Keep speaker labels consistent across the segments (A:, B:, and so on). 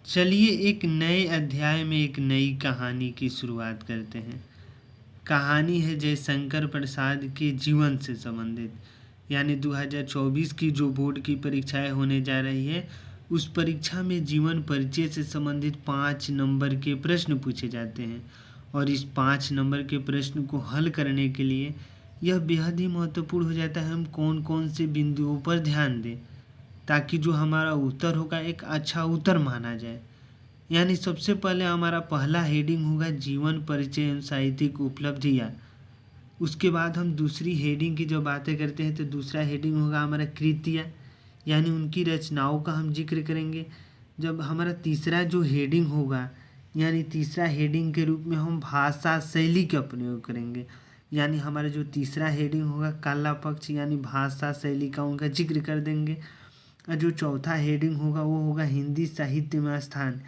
A: चलिए एक नए अध्याय में एक नई कहानी की शुरुआत करते हैं। कहानी है जयशंकर प्रसाद के जीवन से संबंधित, यानी 2024 की जो बोर्ड की परीक्षाएं होने जा रही है, उस परीक्षा में जीवन परिचय से संबंधित 5 नंबर के प्रश्न पूछे जाते हैं। और इस 5 नंबर के प्रश्न को हल करने के लिए यह बेहद ही महत्वपूर्ण हो जाता है हम कौन कौन से बिंदुओं पर ध्यान दें, ताकि जो हमारा उत्तर होगा एक अच्छा उत्तर माना जाए। यानी सबसे पहले हमारा पहला हेडिंग होगा जीवन परिचय एवं साहित्यिक उपलब्धियाँ। उसके बाद हम दूसरी हेडिंग की जो बातें करते हैं तो दूसरा हेडिंग होगा हमारा कृतियाँ, यानी उनकी रचनाओं का हम जिक्र करेंगे। जब हमारा तीसरा जो हेडिंग होगा, यानी तीसरा हेडिंग के रूप में हम भाषा शैली का प्रयोग करेंगे। यानी हमारा जो तीसरा हेडिंग होगा कला पक्ष, यानी भाषा शैली का उनका जिक्र कर देंगे। और जो चौथा हेडिंग होगा वो होगा हिंदी साहित्य में स्थान,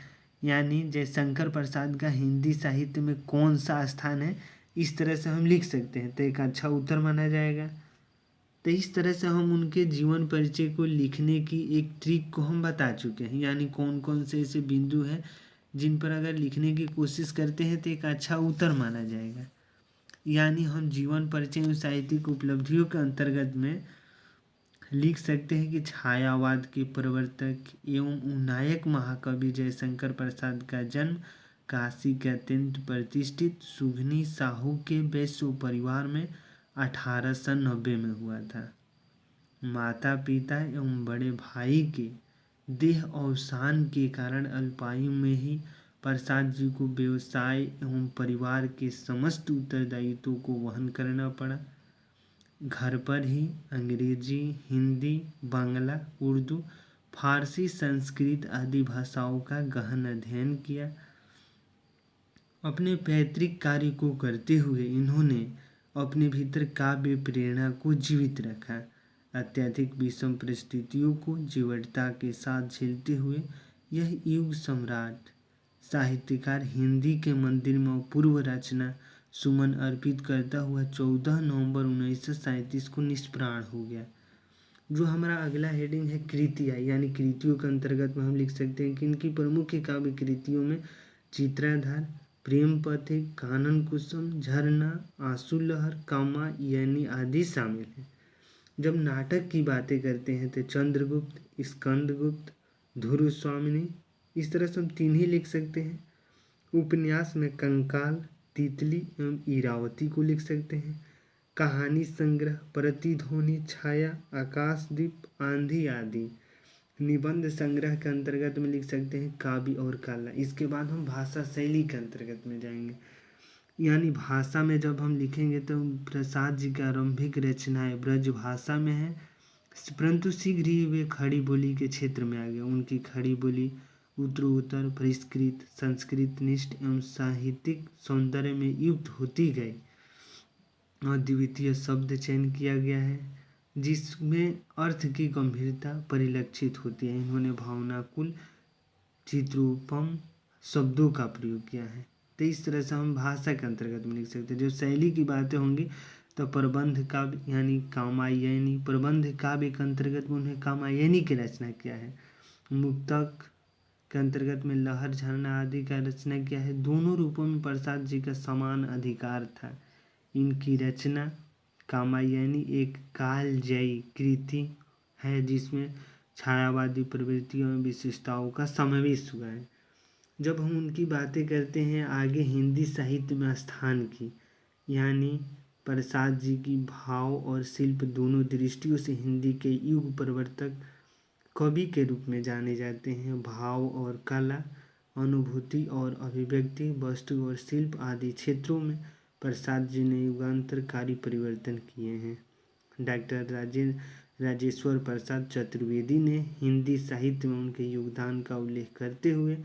A: यानी जयशंकर प्रसाद का हिंदी साहित्य में कौन सा स्थान है, इस तरह से हम लिख सकते हैं तो एक अच्छा उत्तर माना जाएगा। तो इस तरह से हम उनके जीवन परिचय को लिखने की एक ट्रिक को हम बता चुके हैं, यानी कौन कौन से ऐसे बिंदु हैं जिन पर अगर लिखने की कोशिश करते हैं तो एक अच्छा उत्तर माना जाएगा। यानी हम जीवन परिचय एवं साहित्यिक उपलब्धियों के अंतर्गत में लिख सकते हैं कि छायावाद के प्रवर्तक एवं नायक महाकवि जयशंकर प्रसाद का जन्म काशी के अत्यंत प्रतिष्ठित सुगनी साहू के वैश्य परिवार में 1890 में हुआ था। माता पिता एवं बड़े भाई के देह अवसान के कारण अल्पायु में ही प्रसाद जी को व्यवसाय एवं परिवार के समस्त उत्तरदायित्वों को वहन करना पड़ा। घर पर ही अंग्रेजी, हिंदी, बांग्ला, उर्दू, फारसी, संस्कृत आदि भाषाओं का गहन अध्ययन किया। अपने पैतृक कार्य को करते हुए इन्होंने अपने भीतर काव्य प्रेरणा को जीवित रखा। अत्यधिक विषम परिस्थितियों को जीवटता के साथ झेलते हुए यह युग सम्राट साहित्यकार हिंदी के मंदिर में अपूर्व रचना सुमन अर्पित करता हुआ 14 नवंबर 1937 को निष्प्राण हो गया। जो हमारा अगला हेडिंग है कृतियाँ, यानी कृतियों के अंतर्गत में हम लिख सकते हैं कि इनकी प्रमुख काव्य कृतियों में चित्राधार, प्रेम पथिक, कानन कुसुम, झरना, आंसू लहर, कात्यायनी आदि शामिल हैं। जब नाटक की बातें करते हैं तो चंद्रगुप्त, स्कंदगुप्त, ध्रुव स्वामिनी, इस तरह से हम 3 ही लिख सकते हैं। उपन्यास में कंकाल, तितली एवं इरावती को लिख सकते हैं। कहानी संग्रह, प्रतिध्वनि, छाया, आकाशदीप, आंधी आदि। निबंध संग्रह के अंतर्गत में लिख सकते हैं काव्य और कला। इसके बाद हम भाषा शैली के अंतर्गत में जाएंगे, यानी भाषा में जब हम लिखेंगे तो प्रसाद जी की आरंभिक रचनाएं ब्रज भाषा में है, परंतु शीघ्र ही वे खड़ी बोली के क्षेत्र में आ गए। उनकी खड़ी बोली उत्तरोत्तर परिष्कृत, संस्कृत निष्ठ एवं साहित्यिक सौंदर्य में युक्त होती गई। अद्वितीय शब्द चयन किया गया है जिसमें अर्थ की गंभीरता परिलक्षित होती है। इन्होंने भावनाकुल चित्रोपम शब्दों का प्रयोग किया है। तो इस तरह से हम भाषा के अंतर्गत में लिख सकते हैं। जो शैली की बातें होंगी तो प्रबंध काव्य यानी कात्यायनी, प्रबंध काव्य के अंतर्गत में उन्हें कात्यायनी की रचना किया है। मुक्तक के अंतर्गत में लहर, झरना आदि का रचना किया है। दोनों रूपों में प्रसाद जी का समान अधिकार था। इनकी रचना कात्यायनी एक कालजयी कृति है जिसमें छायावादी प्रवृत्तियों एवं विशेषताओं का समावेश हुआ है। जब हम उनकी बातें करते हैं आगे हिंदी साहित्य में स्थान की, यानी प्रसाद जी की भाव और शिल्प दोनों दृष्टियों से हिंदी के युग प्रवर्तक कवि के रूप में जाने जाते हैं। भाव और कला, अनुभूति और अभिव्यक्ति, वस्तु और शिल्प आदि क्षेत्रों में प्रसाद जी ने युगांतरकारी परिवर्तन किए हैं। डॉक्टर राजेश्वर प्रसाद चतुर्वेदी ने हिंदी साहित्य में उनके योगदान का उल्लेख करते हुए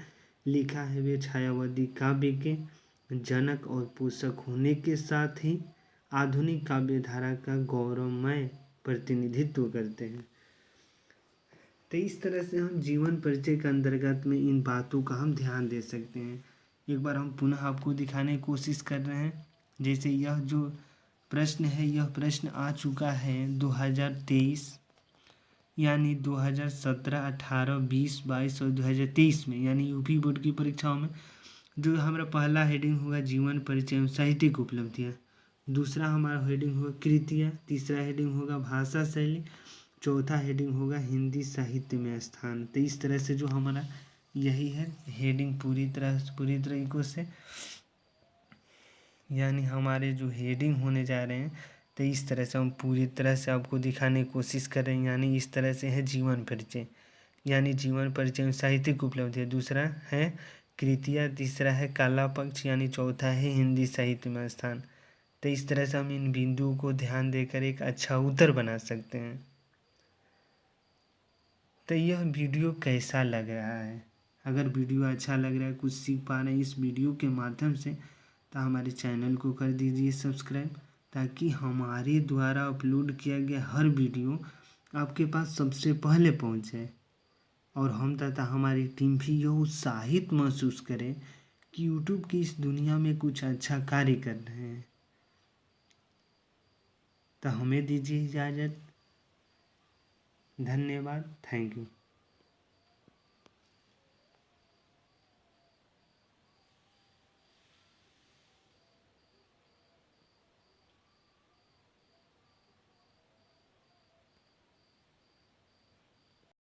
A: लिखा है, वे छायावादी काव्य के जनक और पोषक होने के साथ ही आधुनिक काव्य धारा का गौरवमय प्रतिनिधित्व करते हैं। तो इस तरह से हम जीवन परिचय के अंतर्गत में इन बातों का हम ध्यान दे सकते हैं। एक बार हम पुनः आपको दिखाने की कोशिश कर रहे हैं। जैसे यह जो प्रश्न है, यह प्रश्न आ चुका है 2023 यानी 2017, 18, 20, 22 और 2023 में यानी यूपी बोर्ड की परीक्षाओं में जो हमारा पहला हेडिंग होगा जीवन परिचय एवं साहित्यिक उपलब्धियाँ, दूसरा हमारा हेडिंग होगा कृतियाँ, तीसरा हेडिंग होगा भाषा शैली, चौथा हेडिंग होगा हिंदी साहित्य में स्थान। तो इस तरह से जो हमारा यही है हेडिंग पूरी तरीकों से, यानी हमारे जो हेडिंग होने जा रहे हैं तो इस तरह से हम पूरी तरह से आपको दिखाने की कोशिश कर रहे हैं। यानी इस तरह से है जीवन परिचय, यानी जीवन परिचय में साहित्यिक उपलब्धि है, दूसरा है कृतियाँ, तीसरा है काला पक्ष, यानी चौथा है हिंदी साहित्य में स्थान। तो इस तरह से हम इन बिंदुओं को ध्यान देकर एक अच्छा उत्तर बना सकते हैं। तो यह वीडियो कैसा लग रहा है? अगर वीडियो अच्छा लग रहा है, कुछ सीख पा रहे हैं इस वीडियो के माध्यम से, तो हमारे चैनल को कर दीजिए सब्सक्राइब, ताकि हमारे द्वारा अपलोड किया गया हर वीडियो आपके पास सबसे पहले पहुंचे और हम तथा हमारी टीम भी यह उत्साहित महसूस करे कि यूट्यूब की इस दुनिया में कुछ अच्छा कार्य कर रहे हैं। तो हमें दीजिए इजाज़त। धन्यवाद। Thank you.